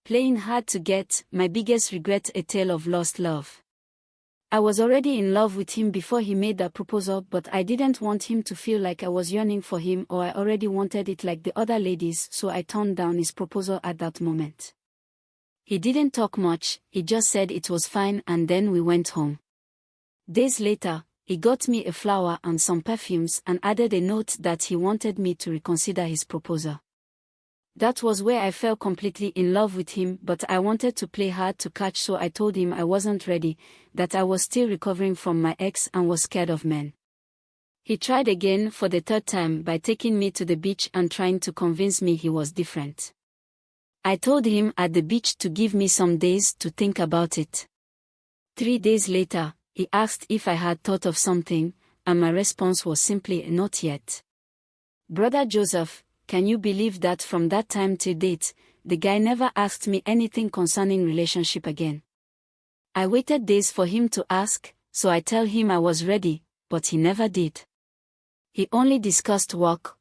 Playing hard to get, my biggest regret, a tale of lost love. I was already in love with him before he made that proposal, but I didn't want him to feel like I was yearning for him, or I already wanted it like the other ladies, so I turned down his proposal at that moment. He didn't talk much, he just said it was fine, and then we went home. Days later, he got me a flower and some perfumes and added a note that he wanted me to reconsider his proposal. That was where I fell completely in love with him, but I wanted to play hard to catch, so I told him I wasn't ready, that I was still recovering from my ex and was scared of men. He tried again for the third time by taking me to the beach and trying to convince me he was different. I told him at the beach to give me some days to think about it. 3 days later, he asked if I had thought of something, and my response was simply not yet. Brother Joseph, can you believe that from that time till date, the guy never asked me anything concerning relationship again? I waited days for him to ask, so I tell him I was ready, but he never did. He only discussed work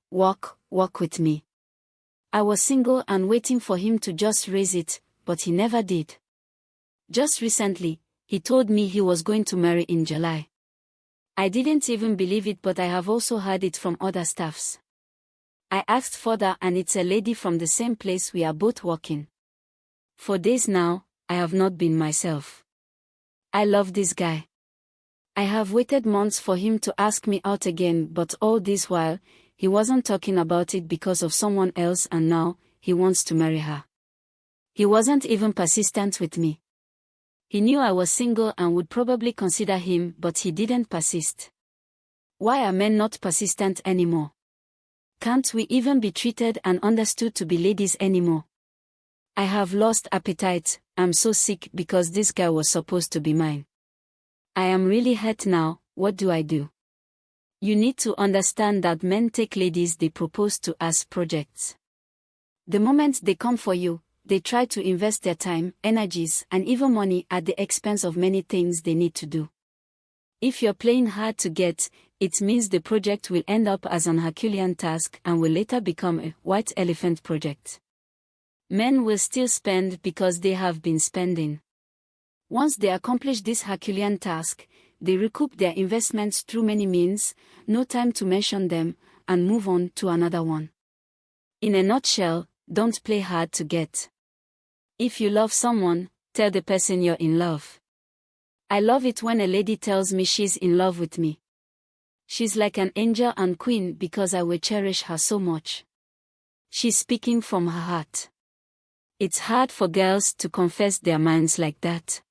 with me. I was single and waiting for him to just raise it, but he never did. Just recently, he told me he was going to marry in July. I didn't even believe it, but I have also heard it from other staffs. I asked further, and it's a lady from the same place we are both working. For days now, I have not been myself. I love this guy. I have waited months for him to ask me out again, but all this while, he wasn't talking about it because of someone else, and now, he wants to marry her. He wasn't even persistent with me. He knew I was single and would probably consider him, but he didn't persist. Why are men not persistent anymore? Can't we even be treated and understood to be ladies anymore? I have lost appetite, I'm so sick because this guy was supposed to be mine. I am really hurt now, what do I do? You need to understand that men take ladies they propose to as projects. The moment they come for you, they try to invest their time, energies, and even money at the expense of many things they need to do. If you're playing hard to get, it means the project will end up as an Herculean task and will later become a white elephant project. Men will still spend because they have been spending. Once they accomplish this Herculean task, they recoup their investments through many means, no time to mention them, and move on to another one. In a nutshell, don't play hard to get. If you love someone, tell the person you're in love. I love it when a lady tells me she's in love with me. She's like an angel and queen because I will cherish her so much. She's speaking from her heart. It's hard for girls to confess their minds like that.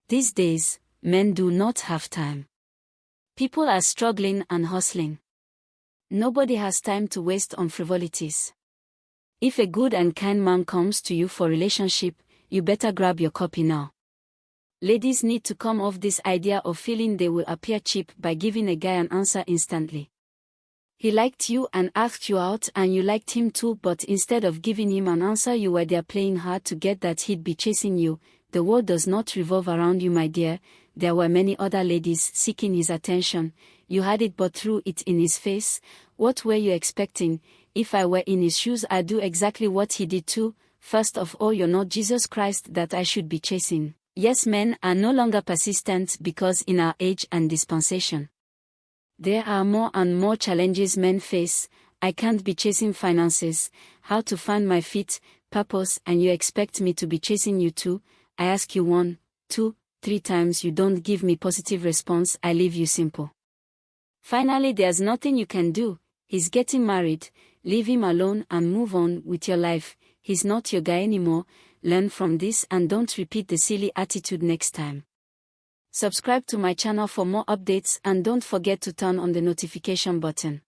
These days, men do not have time. People are struggling and hustling. Nobody has time to waste on frivolities. If a good and kind man comes to you for relationship, you better grab your copy now. Ladies need to come off this idea of feeling they will appear cheap by giving a guy an answer instantly. He liked you and asked you out and you liked him too, but instead of giving him an answer you were there playing hard to get that he'd be chasing you. The world does not revolve around you, my dear. There were many other ladies seeking his attention. You had it but threw it in his face. What were you expecting? If I were in his shoes I'd do exactly what he did too. First of all, you're not Jesus Christ that I should be chasing. Yes, men are no longer persistent because in our age and dispensation, there are more and more challenges men face. I can't be chasing finances, how to find my feet, purpose, and you expect me to be chasing you too. I ask you 1, 2, 3 times, you don't give me positive response, I leave you simple. Finally, there's nothing you can do. He's getting married, leave him alone and move on with your life. He's not your guy anymore. Learn from this and don't repeat the silly attitude next time. Subscribe to my channel for more updates and don't forget to turn on the notification button.